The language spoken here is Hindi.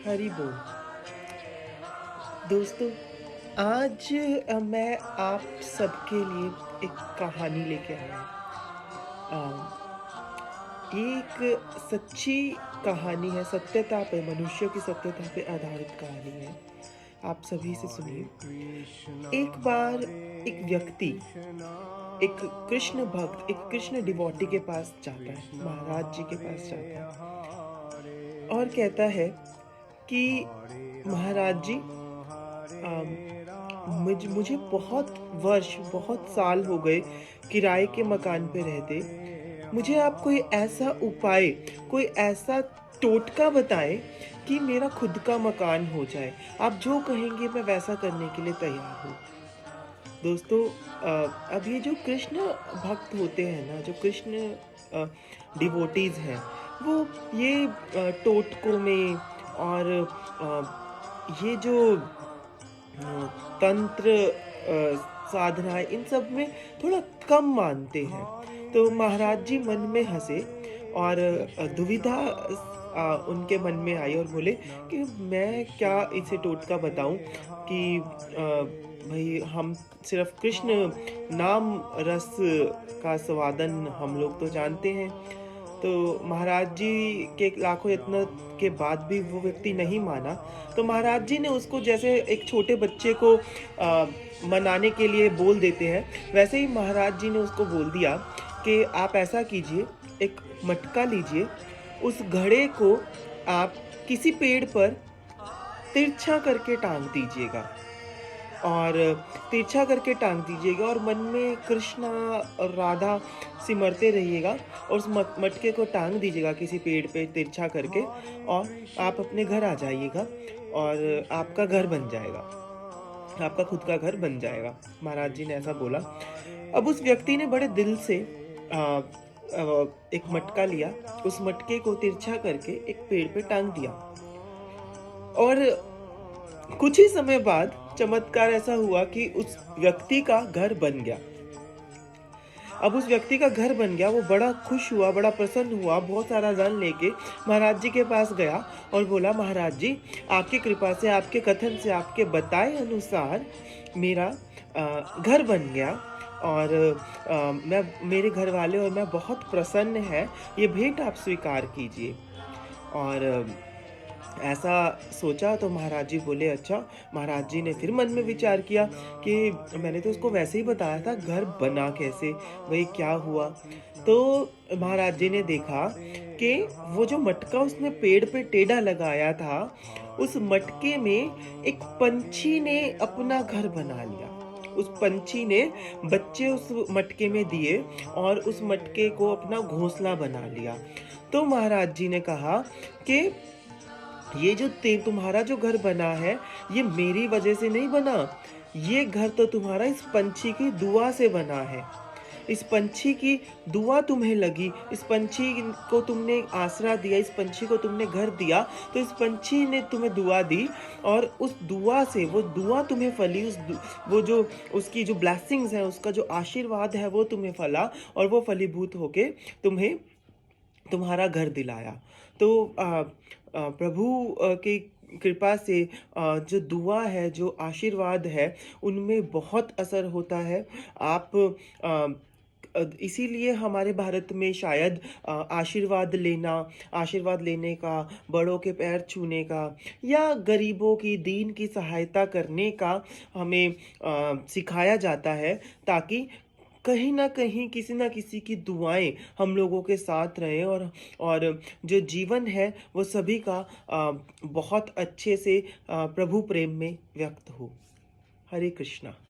हरी बोल। दोस्तों, आज मैं आप सबके लिए एक कहानी लेके आया हूँ। ये एक सच्ची कहानी है, सत्यता पे, मनुष्यों की सत्यता पे आधारित कहानी है। आप सभी से सुनिए। एक बार एक व्यक्ति, एक कृष्ण भक्त, एक कृष्ण डिवोटी के पास जाता है, महाराज जी के पास जाता है और कहता है कि महाराज जी, मुझे बहुत वर्ष, बहुत साल हो गए किराए के मकान पे रहते। मुझे आप कोई ऐसा उपाय, कोई ऐसा टोटका बताएं कि मेरा खुद का मकान हो जाए। आप जो कहेंगे मैं वैसा करने के लिए तैयार हूँ। दोस्तों, अब ये जो कृष्ण भक्त होते हैं ना, जो कृष्ण डिवोटीज हैं, वो ये टोटकों में और ये जो तंत्र, साधनाएँ, इन सब में थोड़ा कम मानते हैं। तो महाराज जी मन में हँसे और दुविधा उनके मन में आई और बोले कि मैं क्या इसे टोटका बताऊँ कि भई हम सिर्फ़ कृष्ण नाम रस का स्वादन हम लोग तो जानते हैं। तो महाराज जी के लाखों यत्न के बाद भी वो व्यक्ति नहीं माना। तो महाराज जी ने उसको, जैसे एक छोटे बच्चे को मनाने के लिए बोल देते हैं, वैसे ही महाराज जी ने उसको बोल दिया कि आप ऐसा कीजिए, एक मटका लीजिए, उस घड़े को आप किसी पेड़ पर तिरछा करके टाँग दीजिएगा और तिरछा करके टाँग दीजिएगा और मन में कृष्णा और राधा सिमरते रहिएगा और उस मटके को टाँग दीजिएगा किसी पेड़ पे तिरछा करके, और आप अपने घर आ जाइएगा और आपका घर बन जाएगा, आपका खुद का घर बन जाएगा। महाराज जी ने ऐसा बोला। अब उस व्यक्ति ने बड़े दिल से एक मटका लिया, उस मटके को तिरछा करके एक पेड़ पे टाँग दिया और कुछ ही समय बाद चमत्कार ऐसा हुआ कि उस व्यक्ति का घर बन गया। अब उस व्यक्ति का घर बन गया, वो बड़ा खुश हुआ, बड़ा प्रसन्न हुआ, बहुत सारा धन लेके महाराज जी के पास गया और बोला, महाराज जी, आपकी कृपा से, आपके कथन से, आपके बताए अनुसार मेरा घर बन गया और मैं, मेरे घर वाले और मैं बहुत प्रसन्न है, ये भेंट आप स्वीकार कीजिए। और ऐसा सोचा तो महाराज जी बोले, अच्छा। महाराज जी ने फिर मन में विचार किया कि मैंने तो उसको वैसे ही बताया था, घर बना कैसे, वही क्या हुआ। तो महाराज जी ने देखा कि वो जो मटका उसने पेड़ पे टेढ़ा लगाया था, उस मटके में एक पंछी ने अपना घर बना लिया। उस पंछी ने बच्चे उस मटके में दिए और उस मटके को अपना घोंसला बना लिया। तो महाराज जी ने कहा कि ये जो तुम्हारा जो घर बना है, ये मेरी वजह से नहीं बना, ये घर तो तुम्हारा इस पंछी की दुआ से बना है। इस पंछी की दुआ तुम्हें लगी, इस पंछी को तुमने आसरा दिया, इस पंछी को तुमने घर दिया, तो इस पंछी ने तुम्हें दुआ दी और उस दुआ से, वो दुआ तुम्हें फली, वो जो उसकी जो ब्लेसिंग्स है, उसका जो आशीर्वाद है, वो तुम्हें फला और वो फलीभूत होके तुम्हें तुम्हारा घर दिलाया। तो प्रभु की कृपा से जो दुआ है, जो आशीर्वाद है, उनमें बहुत असर होता है। आप इसीलिए हमारे भारत में शायद आशीर्वाद लेने का, बड़ों के पैर छूने का या गरीबों की, दीन की सहायता करने का हमें सिखाया जाता है, ताकि कहीं न कहीं किसी न किसी की दुआएँ हम लोगों के साथ रहें और जो जीवन है वो सभी का बहुत अच्छे से प्रभु प्रेम में व्यक्त हो। हरे कृष्णा।